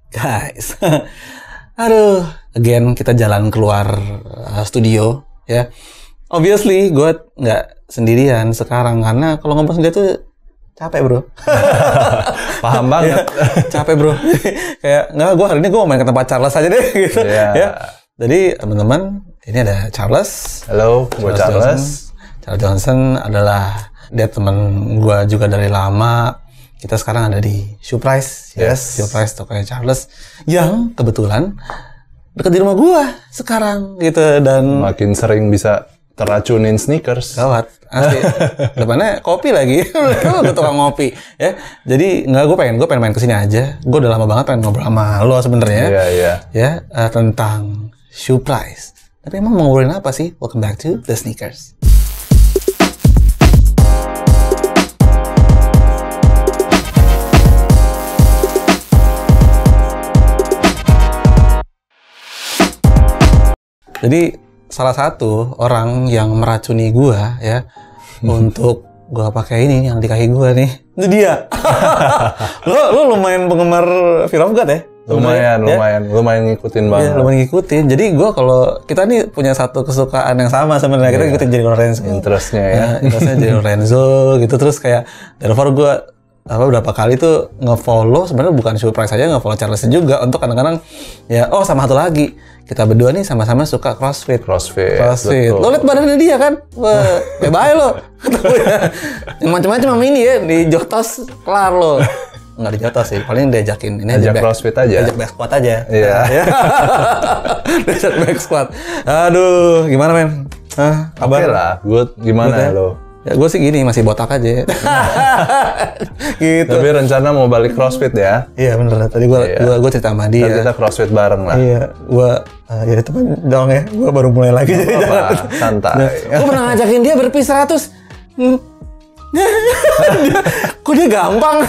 Guys, aduh, again kita jalan keluar studio ya. Obviously, gue nggak sendirian sekarang karena kalau ngobrol sendiri tuh capek bro. Paham banget. Capek bro. Kayak nggak, gue hari ini gue mau main ke tempat Charles aja deh gitu. Yeah. Ya. Jadi teman-teman, ini ada Charles. Halo, gue Charles. Charles Johnson adalah dia teman gue juga dari lama. Kita sekarang ada di Shoeprice, yes. Shoeprice tokonya Charles yang kebetulan dekat di rumah gue sekarang gitu, dan makin sering bisa teracunin sneakers. Gawat, asli. Depannya kopi lagi, gue tukang ngopi ya. Jadi gue pengen main kesini aja. Gue udah lama banget pengen ngobrol sama lo sebenarnya. Iya. Ya, tentang Shoeprice. Tapi emang mau ngobrolin apa sih? Welcome back to The Sneakers. Jadi salah satu orang yang meracuni gua ya untuk gua pakai ini yang di kaki gua nih, itu dia. lo lumayan penggemar Fear of God ya? Lumayan ngikutin banget. Iya, lumayan ngikutin. Jadi gua kalau kita nih punya satu kesukaan yang sama sebenarnya, kita ngikutin Jerry Lorenzo. Interestnya ya. Interestnya Jerry Lorenzo gitu, terus kayak therefore gua berapa kali tuh nge-follow, sebenarnya bukan Shoeprice aja, nge-follow Charles juga untuk kadang-kadang ya, sama satu lagi. Kita berdua nih sama-sama suka CrossFit. Lo liat badannya dia kan? Bye lo. Yang macam-macam sama ini ya, di jotos kelar lo. Nggak di jotos sih, paling diajakin ini aja CrossFit aja. Ajak back squat aja. Iya. Diajak back squat. Aduh, gimana men? Oke lah, good. Gimana lo? Ya gue sih gini, masih botak aja. Gitu. Tapi rencana mau balik CrossFit ya? Iya bener. Tadi gue cerita sama dia. Kita CrossFit bareng lah. Iya. Gue ya teman dong ya. Gue baru mulai lagi. Santai. Gue pernah ngajakin dia burpee 100. Kok dia gampang?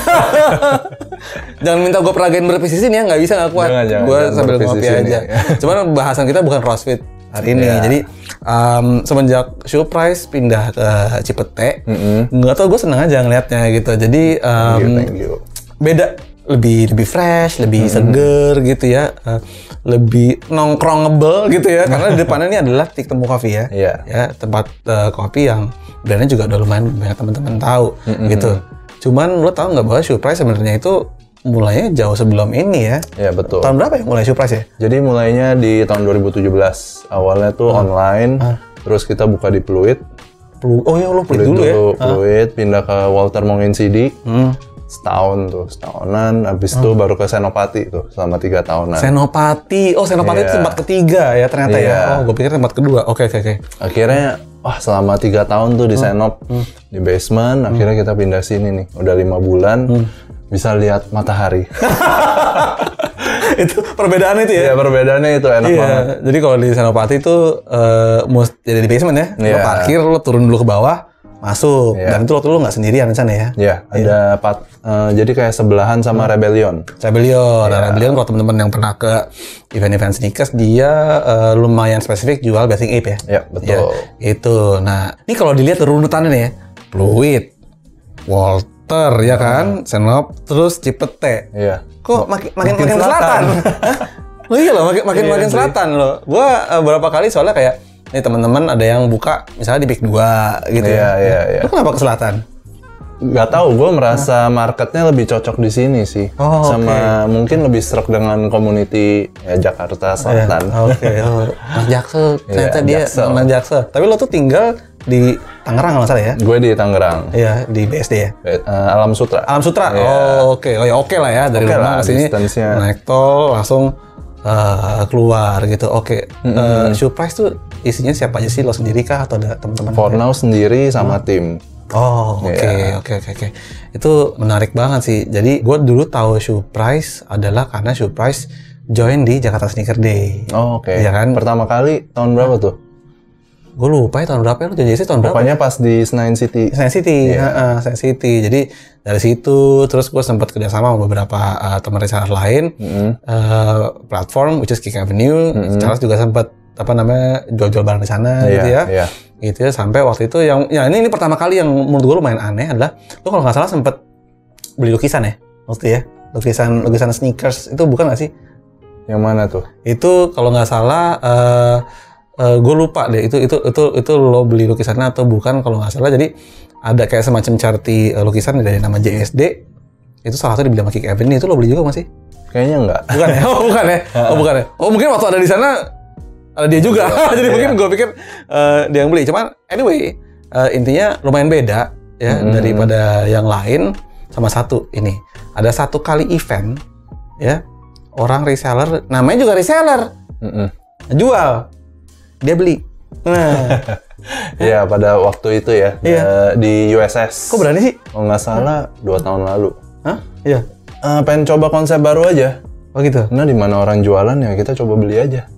Jangan minta gue peragain burpee di sini ya. Nggak bisa, nggak kuat. Gue sambil ngopi aja. Cuman bahasan kita bukan CrossFit hari ini. Jadi semenjak Shoeprice pindah ke Cipete, nggak tau, gue seneng aja ngeliatnya gitu. Jadi thank you. beda, lebih fresh, lebih seger gitu ya, lebih nongkrongable gitu ya. Karena di depannya ini adalah Tik Temu Coffee ya, ya tempat kopi yang brandnya juga udah lumayan banyak teman-teman tahu gitu. Cuman lo tau nggak bahwa Shoeprice sebenarnya itu mulainya jauh sebelum ini ya? Iya betul. Tahun berapa ya mulai Shoeprice ya? Jadi mulainya di tahun 2017. Awalnya tuh online, terus kita buka di Pluit. Oh iya, lo Pluit dulu ya? Pluit, pindah ke Walter Mongin City. Setahunan. Abis itu baru ke Senopati tuh selama 3 tahunan. Senopati itu tempat ketiga ya ternyata ya? Oh, gue pikir tempat kedua. Oke. Akhirnya, selama 3 tahun tuh di Senop, di basement. Akhirnya kita pindah sini nih, udah 5 bulan. Bisa lihat matahari. Itu perbedaan itu ya? Iya, perbedaannya itu enak banget. Jadi kalau di Senopati itu jadi di basement ya? Lo parkir, lo turun dulu ke bawah, masuk. Dan itu lo nggak sendirian di sana ya? Iya, ada jadi kayak sebelahan sama Rebellion. Rebellion kalau teman-teman yang pernah ke event-event sneakers, dia lumayan spesifik jual Bathing Ape ya? Iya, betul. Ya, itu. Nah, ini kalau dilihat runutannya nih ya, Pluit, Walter ya kan, Senop, terus Cipete. Iya. Kok makin selatan? Oh iya loh, makin selatan loh. Gua beberapa kali soalnya kayak nih teman-teman ada yang buka misalnya di Pik 2 gitu ya. Lu kenapa ke selatan? Gak tahu, gue merasa marketnya lebih cocok di sini sih. Mungkin lebih serak dengan community ya, Jakarta Selatan. Mas Jaksel, ternyata dia Mas Jaksel. Tapi lo tuh tinggal di Tangerang kalau salah ya? Gue di Tangerang. Iya, di BSD ya? Alam Sutra. Oke lah ya, dari rumah ke sini naik tol langsung keluar gitu. Shoeprice tuh isinya siapa aja sih? Lo sendiri kah atau ada teman-teman? For now sendiri sama tim. Oke. Itu menarik banget sih. Jadi gue dulu tahu Shoeprice adalah karena Shoeprice join di Jakarta Sneaker Day. Iya kan? Pertama kali tahun berapa tuh? Gue lupa ya tahun berapa ya, lu jadi tahun berapa? Pokoknya pas di Senayan City. Senayan City. Jadi dari situ terus gue sempat kerjasama sama beberapa teman reseller lain, platform which is Kick Avenue. Charles juga sempat jual-jual barang di sana gitu ya. Gitu ya, sampai waktu itu yang ini pertama kali yang menurut gue lumayan aneh adalah lu kalau nggak salah sempat beli lukisan ya waktu ya. lukisan sneakers itu bukan nggak sih? Yang mana tuh? Itu kalau nggak salah, gue lupa deh. Itu lo beli lukisannya atau bukan kalau nggak salah. Jadi ada kayak semacam charity lukisan dari nama JSD. Itu salah satu dibeli sama Kick Evan. Itu lo beli juga masih? Kayaknya enggak. Bukan ya? Oh bukan ya? Oh bukan ya? Oh mungkin waktu ada di sana ada dia juga. Jadi mungkin gue pikir dia yang beli. Cuman anyway, intinya lumayan beda ya daripada yang lain. Sama satu ini, ada satu kali event ya, orang reseller, namanya juga reseller, jual, dia beli. Nah, ya pada waktu itu ya, di USS. Kok berani sih? Kalau nggak salah 2 tahun lalu. Hah? Iya. Pengen coba konsep baru aja. Oh gitu. Nah, di mana orang jualan ya kita coba beli aja.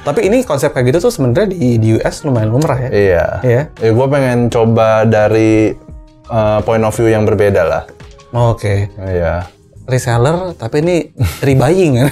Tapi ini konsep kayak gitu tuh sebenarnya di US lumayan lumrah ya. Iya. Iya. Ya gue pengen coba dari point of view yang berbeda lah. Oke. Iya. Reseller tapi ini rebuying kan.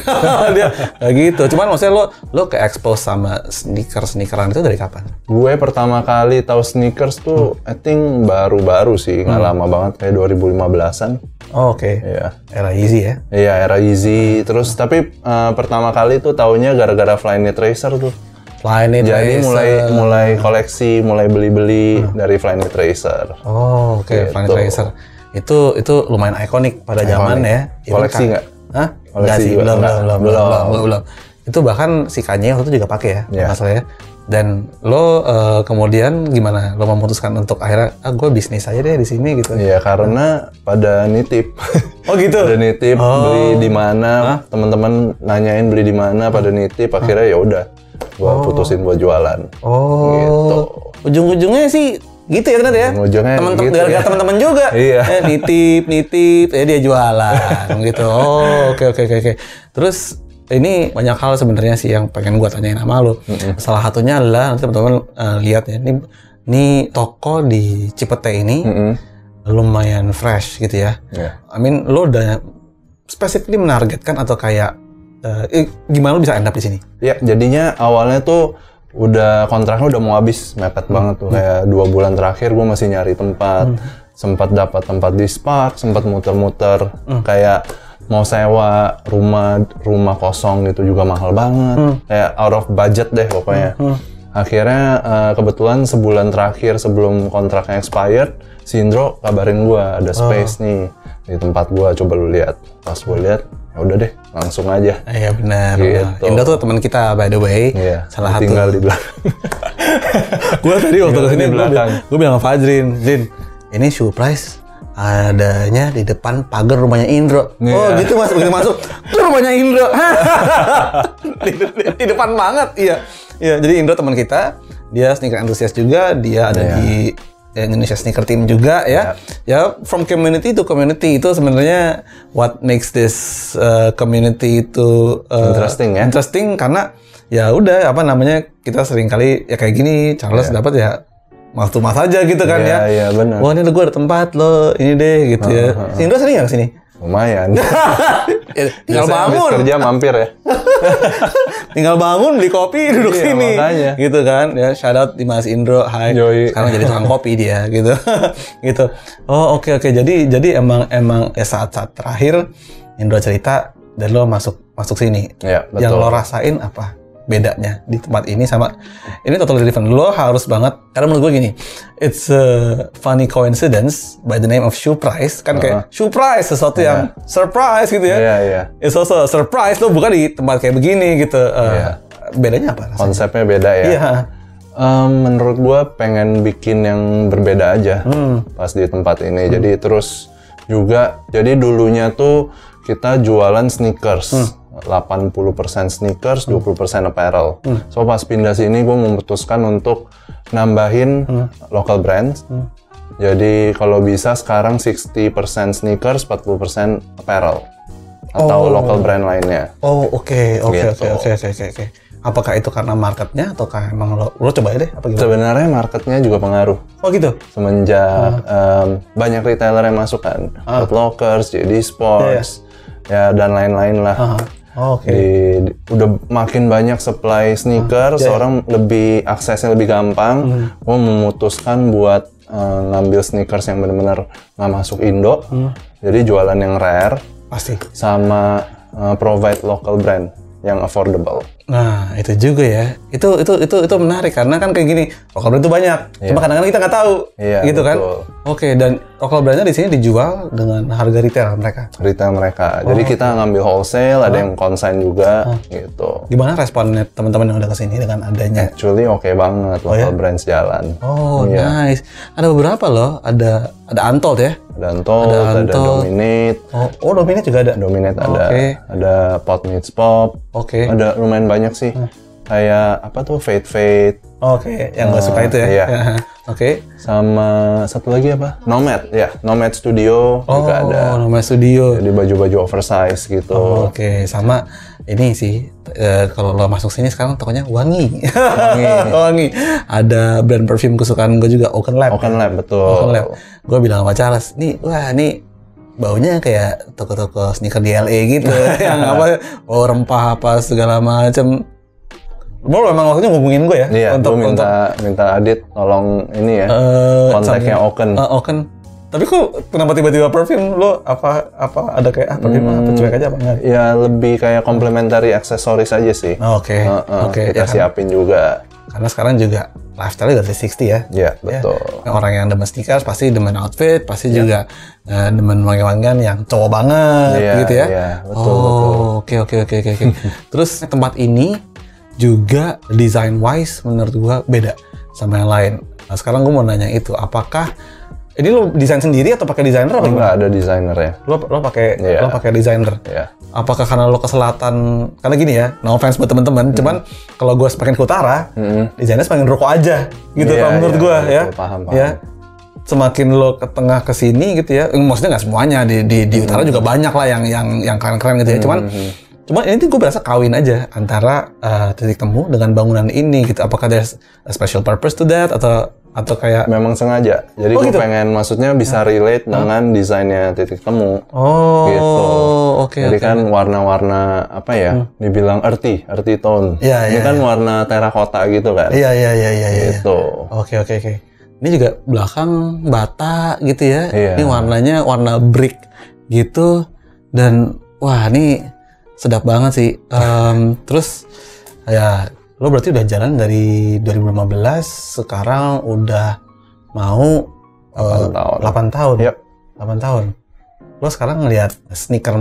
Dia kayak gitu. Cuman maksudnya lo ke expose sama sneakeran itu dari kapan? Gue pertama kali tahu sneakers tuh I think baru-baru sih, nggak lama banget, kayak 2015-an. Oh, oke. Iya. Era Yeezy ya. Iya, era Yeezy. Terus tapi pertama kali tuh taunya gara-gara Flyknit Racer tuh. Flyknit Jadi Racer. mulai koleksi, mulai beli-beli dari Flyknit Racer. Oh, oke. Gitu. Flyknit Racer. Itu lumayan ikonik pada zaman ya. Koleksi nggak? Hah? Koleksi Nggak sih, juga? belum. Itu bahkan si Kanye waktu itu juga pakai ya, Iya. masalahnya. Dan lo kemudian gimana? Lo memutuskan untuk akhirnya, gue bisnis aja deh di sini gitu. Iya, karena pada nitip. Oh gitu. Pada nitip beli di mana, teman-teman nanyain beli di mana, pada nitip, akhirnya ya udah, gua putusin buat jualan. Oh. Gitu. Ujung-ujungnya sih gitu ya ternyata ya. Ujung-ujungnya Teman-teman gitu gara-gara ya. teman-teman juga. Iya. Nitip, dia jualan gitu. Oh, oke. Terus ini banyak hal sebenarnya sih yang pengen gua tanyain sama lo. Salah satunya adalah nanti teman-teman lihat ya. Ini toko di Cipete ini lumayan fresh gitu ya. Iya. I mean lo udah specifically menargetkan atau kayak gimana lo bisa end up di sini? Ya, jadinya awalnya tuh udah kontraknya udah mau habis, mepet banget tuh. Kayak 2 bulan terakhir gue masih nyari tempat. Sempat dapat tempat di Spark, sempat muter-muter. Kayak mau sewa rumah kosong gitu juga mahal banget. Kayak out of budget deh pokoknya. Akhirnya kebetulan sebulan terakhir sebelum kontraknya expired, si Indro kabarin gue ada space nih di tempat gue, coba lu lihat. Pas gue lihat, ya udah deh, langsung aja. Iya benar. Gitu. Indro tuh teman kita by the way. Iya, Salah satu. tinggal di belakang. Gue tadi waktu kesini di belakang. gue bilang sama Fajrin, ini shoe price adanya di depan pagar rumahnya Indro. Iya. Oh gitu mas, begitu masuk tuh rumahnya Indro. di depan banget, iya. Jadi Indro teman kita, dia sneaker enthusiast juga, dia ada di Indonesia Sneaker Team juga ya. Ya from community to community itu sebenarnya what makes this community itu Interesting ya. Interesting karena ya udah apa namanya kita sering kali ya kayak gini Charles dapat ya waktu mas aja gitu kan ya. Iya benar. Wah ini gue ada tempat lo ini deh gitu ya. Si Indro sering nggak kesini? Lumayan. Tinggal Biasanya habis bangun. kerja mampir ya. Tinggal bangun beli kopi duduk Iya, sini. makanya. Gitu kan. Ya shout out di Mas Indro. Hai. Yoi. Sekarang jadi tukang kopi dia gitu. Gitu. Oh oke. Jadi emang saat-saat terakhir Indro cerita dan lo masuk sini. Iya, betul. Yang lo rasain apa bedanya di tempat ini sama ini totally different. Lo harus banget karena menurut gue gini, it's a funny coincidence by the name of shoe price kan kayak shoe price sesuatu yang surprise gitu ya. Iya. It's also a surprise lo bukan di tempat kayak begini gitu. Bedanya apa? Rasanya? Konsepnya beda ya. Iya. Menurut gua pengen bikin yang berbeda aja pas di tempat ini. Jadi terus juga, jadi dulunya tuh kita jualan sneakers. 80% sneakers, 20% apparel. So pas pindah sini gue memutuskan untuk nambahin local brands. Jadi kalau bisa sekarang 60% sneakers, 40% apparel atau local brand lainnya. Oh oke. Gitu. Apakah itu karena marketnya atau emang lo coba deh apa gimana? Sebenarnya marketnya juga pengaruh. Oh gitu. Semenjak banyak retailer yang masuk kan, Foot Lockers, JD Sports, ya dan lain-lain lah. Oke. Udah makin banyak supply sneakers, orang lebih aksesnya lebih gampang. Gue memutuskan buat ngambil sneakers yang benar-benar nggak masuk Indo. Jadi jualan yang rare. Pasti. Sama provide local brand yang affordable. Nah, itu juga ya. Itu menarik karena kan kayak gini, local brand itu banyak. Cuma kadang-kadang kita nggak tahu. Gitu kan? Oke, dan local brandnya di sini dijual dengan harga retail mereka. Retail mereka. Jadi kita ngambil wholesale, ada yang consign juga gitu. Gimana responnya teman-teman yang udah kesini dengan adanya? Actually oke banget local brands jalan. Nice. Ada beberapa loh. Ada Untold ya? Ada Untold, ada Dominate. Oh, Dominate juga ada? Dominate ada. Ada Pot Meets Pop. Ada lumayan banyak sih. Kayak apa tuh Fade. Yang gue suka itu ya. Iya. Sama satu lagi apa? Nomad, ya. Nomad Studio juga ada. Nomad Studio. Jadi baju-baju oversize gitu. Sama ini sih. Kalau lo masuk sini sekarang tokonya wangi. Wangi. Ada brand perfume kesukaan gue juga, Oaken Lab. Betul. Gue bilang sama Charles, nih baunya kayak toko-toko sneaker di LA gitu. Yang bau rempah apa segala macam. Lo memang waktunya ngubungin gue ya? Iya, gue minta Adit tolong ini ya, kontaknya Oaken. Tapi kok kenapa tiba-tiba perfume? Lo apa ada kayak perfume apa cuek aja apa enggak? Ya lebih kayak complementary aksesoris aja sih. Oke. Kita siapin juga. Karena sekarang juga lifestyle-nya udah 360 ya. Iya, betul. Orang yang demen sneakers pasti demen outfit, pasti juga demen wangi-wangian yang cowok banget gitu ya. Iya, betul. Oke. Terus tempat ini juga design wise menurut gua beda sama yang lain. Nah, sekarang gua mau nanya itu, apakah ini lo desain sendiri atau pakai desainer apa gimana? Enggak, ada desainer ya. Lo pakai desainer. Iya. Apakah karena lo ke selatan? Karena gini ya, no offense buat teman-teman, cuman kalau gua semakin ke utara, desainnya semakin rokok aja gitu kalau menurut gua ya. Paham. Ya. Semakin lo ke tengah ke sini gitu ya. Maksudnya nggak semuanya di utara juga banyak lah yang keren-keren gitu ya. Cuman ini tuh gue berasa kawin aja antara titik temu dengan bangunan ini gitu. Apakah there's a special purpose to that atau kayak memang sengaja. Jadi gue pengen maksudnya bisa relate dengan desainnya titik temu. Gitu. Jadi kan warna-warna apa ya? Dibilang earthy tone. Ini kan warna terakota gitu kan. Iya. Gitu. Oke. Ini juga belakang bata gitu ya. Iya. Ini warnanya warna brick gitu dan wah ini sedap banget sih. Terus ya lo berarti udah jalan dari 2015, sekarang udah mau 8 tahun. Yep. 8 tahun. Lo sekarang ngelihat sneaker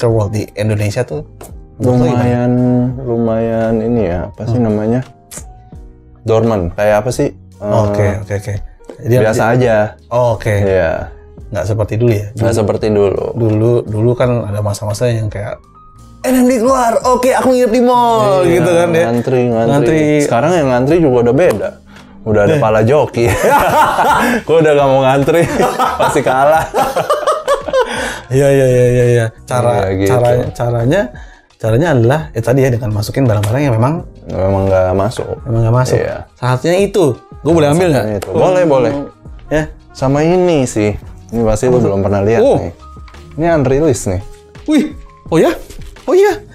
world di Indonesia tuh lumayan ini ya, apa sih namanya? Dorman. Kayak apa sih? Oke. Biasa aja. Oke. Iya. Nggak seperti dulu ya? Nggak seperti dulu. Dulu kan ada masa-masa yang kayak NMD keluar, oke aku nginep di mall gitu kan ya. Ngantri. Sekarang yang ngantri juga udah beda. Udah ada pala joki. Gue udah gak mau ngantri, pasti kalah. Iya. Gitu. Caranya adalah ya tadi ya dengan masukin barang-barang yang memang nggak masuk. Iya. Saatnya itu, gue boleh ambil nggak? Boleh. Ya. Sama ini sih, ini pasti lu belum pernah lihat nih. Ini unreleased nih. Wih, oh ya?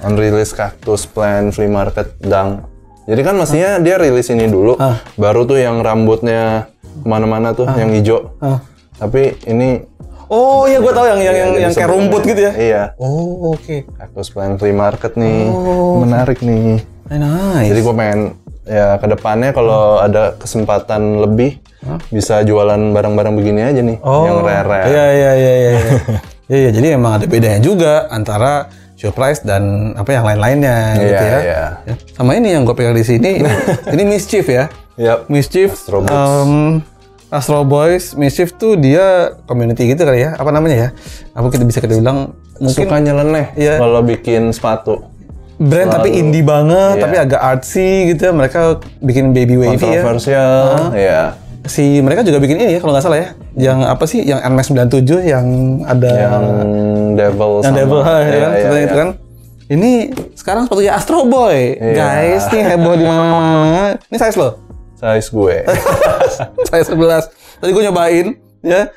Unreleased Cactus Plant Flea Market Dang. Jadi kan mestinya dia rilis ini dulu, baru tuh yang rambutnya kemana-mana tuh, yang hijau. Tapi ini oh iya, gue tahu yang kayak rumput gitu ya. Iya. Oh oke. Cactus Plant Flea Market nih, menarik nih. Nice. Jadi gue pengen ya kedepannya kalau ada kesempatan lebih bisa jualan barang-barang begini aja nih, yang rare. Iya. Jadi memang ada bedanya juga antara show price dan apa yang lain-lainnya gitu ya. Iya. Sama ini yang gue pegang di sini, ini Mischief ya. Yep. Mischief. Astro Boys, Mischief tuh dia community gitu kali ya. Apa namanya ya? Apa kita bilang mungkin suka nyeleneh kalau bikin sepatu. Brand tapi indie banget, tapi agak artsy gitu ya. Mereka bikin baby wavy ya. Kontroversial. Iya. Si mereka juga bikin ini ya kalau nggak salah ya. Yang apa sih? Yang Nmax 97 yang ada Devil itu kan. Ini sekarang sepatunya Astro Boy. Guys, nih heboh di mana-mana. Ini size lo? Size gue. Size 11. Tadi gue nyobain ya.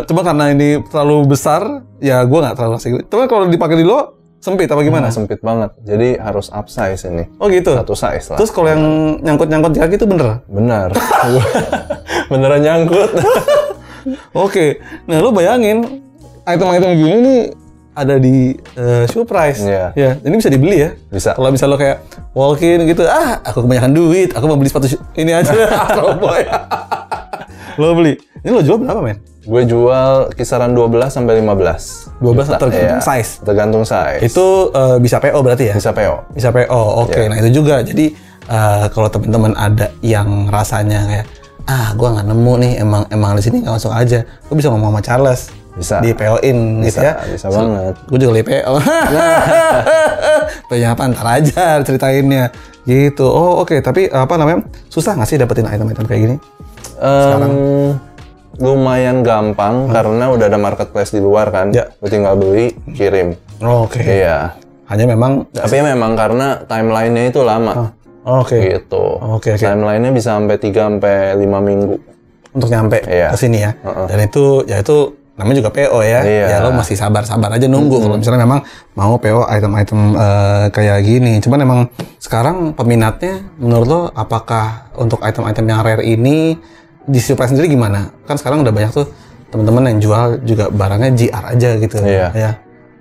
Cuma karena ini terlalu besar, ya gue nggak terlalu kasih. Cuma kalau dipakai di lo sempit apa gimana? Sempit banget. Jadi harus upsize ini. Oh gitu. Satu size lah. Terus kalau yang nyangkut di kaki itu bener? Benar. Beneran nyangkut. Oke, nah lo bayangin item-item gini nih ada di shoe price. Iya. Ya, ini bisa dibeli ya. Bisa. Kalau bisa lo kayak walk-in gitu, aku kebanyakan duit, aku mau beli sepatu ini aja. Boy. Lo beli. Ini lo jual berapa, men? Gue jual kisaran 12 sampai 15. 12 tergantung Iya, size. Tergantung size. Itu bisa PO berarti ya? bisa PO. Bisa PO. Oke. Iya. Nah, itu juga. Jadi kalau teman-teman ada yang rasanya kayak gua nggak nemu nih, emang di sini nggak masuk aja. Gue bisa ngomong sama Charles. Bisa. Di PO-in gitu ya. Bisa banget. Gue juga lagi PO. Banyak apa ntar aja ceritainnya. Gitu. Oh, oke. Tapi apa namanya? Susah nggak sih dapetin item-item kayak gini? Sekarang? Lumayan gampang karena udah ada marketplace di luar kan. Ya. Lu tinggal beli, kirim. Oke. Iya. Hanya memang Tapi memang karena timeline-nya itu lama. Oke. Gitu. Oke. Timeline-nya bisa sampai 3 sampai 5 minggu. Untuk nyampe Iya. ke sini ya. Dan itu namanya juga PO ya. Iya. Ya lo masih sabar-sabar aja nunggu kalau misalnya memang mau PO item-item kayak gini. Cuman memang sekarang peminatnya menurut lo apakah untuk item-item yang rare ini di Surprise sendiri gimana? Kan sekarang udah banyak tuh teman-teman yang jual juga barangnya GR aja gitu. Iya. Ya.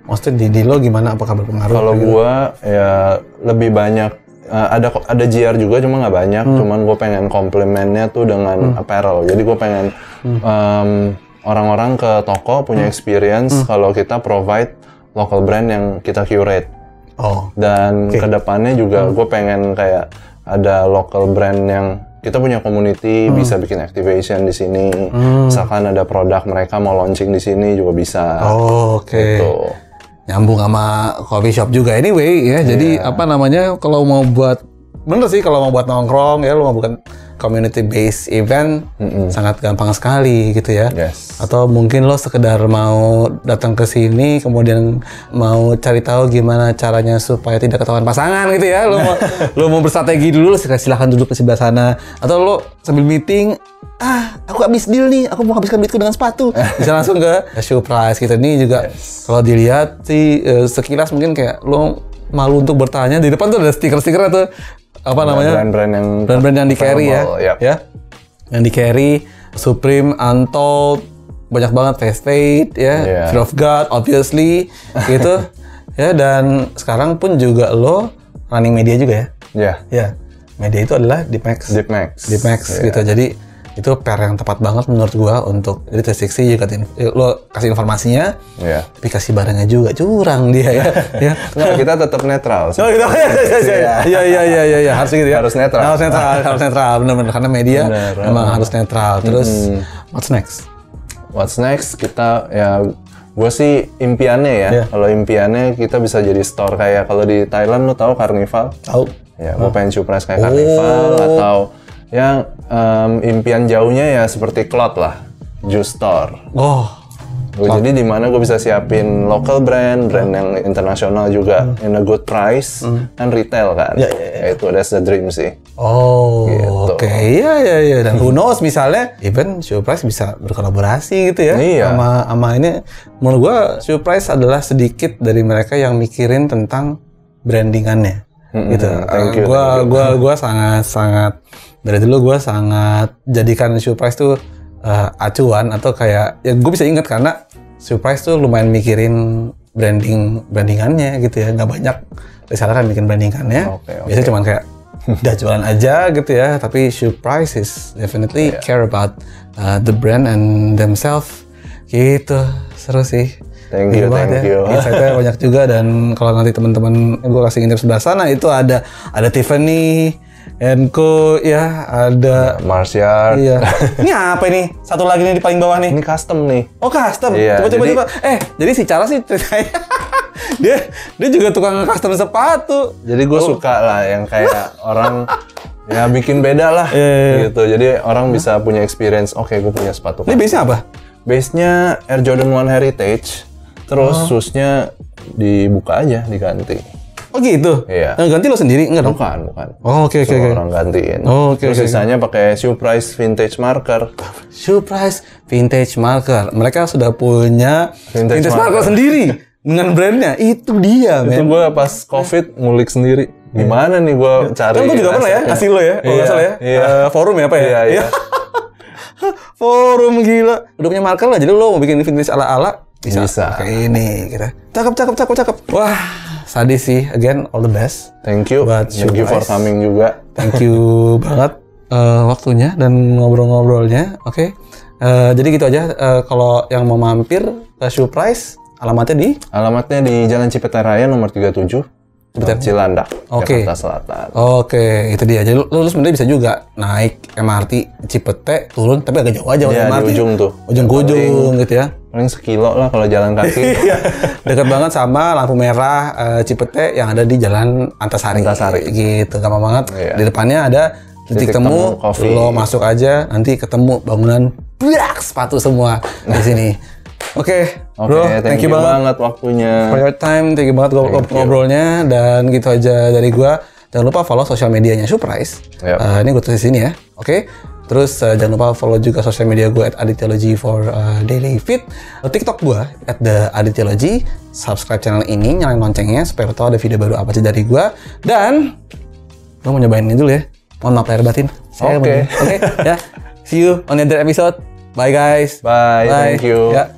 Maksudnya di lo gimana? Apakah berpengaruh? Kalau gitu? gua ya lebih banyak ada GR juga cuma nggak banyak. Cuman gue pengen komplemennya tuh dengan apparel. Jadi gue pengen orang-orang ke toko punya experience kalau kita provide local brand yang kita curate. Oh. Dan kedepannya juga gue pengen kayak ada local brand yang kita punya community, bisa bikin activation di sini. Misalkan ada produk mereka mau launching di sini juga bisa. Oh, oke. Gitu. Nyambung sama coffee shop juga anyway ya. Jadi apa namanya kalau mau buat bener sih kalau mau buat nongkrong ya lo mau bukan community based event sangat gampang sekali gitu ya. Yes. Atau mungkin lo sekedar mau datang ke sini kemudian mau cari tahu gimana caranya supaya tidak ketahuan pasangan gitu ya. Lo mau bersrategi dulu silahkan duduk di sebelah sana. Atau lo sambil meeting aku habis deal nih, aku mau habiskan duitku dengan sepatu. Bisa langsung ke show price gitu. Ini juga kalau dilihat sih sekilas mungkin kayak lo malu untuk bertanya. Di depan tuh ada stiker-stiker atau apa namanya? Brand-brand yang di-carry ya. Yep. Ya. Yang di-carry Supreme, Untold, banyak banget Fast Fate ya, Fear of God obviously gitu. Ya, dan sekarang pun juga lo running media juga ya. Iya. Ya. Media itu adalah Deepmax. Deepmax gitu. Jadi itu pair yang tepat banget menurut gua untuk jadi 360 juga lo kasih informasinya, tapi kasih barangnya juga curang dia ya. Ya. Nggak, kita tetap netral. Oh gitu. Iya harus gitu ya. Harus netral. Harus netral benar-benar karena media memang harus netral. Terus what's next? Kita ya gue sih impiannya ya. Kalau impiannya kita bisa jadi store kayak kalau di Thailand lo tahu Carnival? Tahu. Ya, gue pengen surprise kayak Carnival atau yang impian jauhnya ya seperti Cloud lah, Juice Store. Jadi di mana gue bisa siapin local brand yang internasional juga in a good price, kan retail kan. Itu that's the dream sih. Gitu. Oke. Iya. Dan who knows misalnya even Surprise bisa berkolaborasi gitu ya. Sama ini. Menurut gue Surprise adalah sedikit dari mereka yang mikirin tentang brandingannya. Gitu. Gue sangat dari dulu gue sangat jadikan Surprise tuh acuan atau kayak ya gue bisa ingat karena Surprise tuh lumayan mikirin brandingannya gitu ya, nggak banyak reseller kan bikin brandingannya. Biasanya cuman kayak udah jualan aja gitu ya, tapi Surprise is definitely care about the brand and themselves gitu. Seru sih. Thank you. Insight-nya banyak juga, dan kalau nanti teman-teman gue kasih intip sebelah sana itu ada Tiffany, Enco ya, ada Marciard. Iya. Ini apa ini? Satu lagi nih di paling bawah nih. Ini custom nih. Oh, custom. Iya, Coba. Jadi si Cara sih ceritanya dia juga tukang custom sepatu. Jadi gue suka lah yang kayak orang ya bikin beda lah gitu. Jadi orang bisa punya experience. Oke, gue punya sepatu. Ini base-nya apa? Base-nya Air Jordan 1 Heritage. Terus shoes-nya dibuka aja, diganti. Oh gitu? Iya. Yang ganti lo sendiri? Enggak dong? Bukan. Oh, oke. Orang gantiin. Terus sisanya pakai Surprise Vintage Marker. Surprise Vintage Marker. Mereka sudah punya Vintage Marker sendiri dengan brandnya. Itu dia, men. Itu gue pas COVID ngulik sendiri. Gimana nih gue cari. Kan gue juga pernah ya, kasih lo ya. Kalau nggak salah ya. Forum ya apa ya? Iya. Forum gila. Udah punya marker lah, jadi lo mau bikin vintage ala-ala bisa. Kayak ini kita. Cakep. Wah, sadis sih. Again, all the best. Thank you. Thank you for coming juga. Thank you banget waktunya dan ngobrol-ngobrolnya. Oke. Jadi gitu aja. Kalau yang mau mampir ke Shoe Price, alamatnya di Jalan Cipete Raya nomor 37. Cilandak, Jakarta Selatan. Oke, itu dia. Jadi lu sebenarnya bisa juga naik MRT Cipete, turun, tapi agak jauh aja. Iya, MRT. Di ujung tuh. Ujung ke ujung gitu ya. Paling sekilo lah kalau jalan kaki. Dekat banget sama lampu merah Cipete yang ada di Jalan Antasari. Gitu, gampang banget. Iya. Di depannya ada titik temu, lo masuk aja, nanti ketemu bangunan sepatu semua di sini. Oke, bro, thank you banget waktunya. For your time, thank you banget ngobrolnya. Dan gitu aja dari gua. Jangan lupa follow sosial medianya Shoe Price. Ini gue tulis di sini ya. Oke. Terus jangan lupa follow juga sosial media gue @aditology for daily fit. TikTok gue @theaditology. Subscribe channel ini, nyalain loncengnya supaya lo tahu ada video baru apa aja dari gua. Dan lo mau nyobain ini dulu ya. Mohon maaf lahir batin. Oke, ya. See you on the other episode. Bye guys. Bye. Thank you. Ya.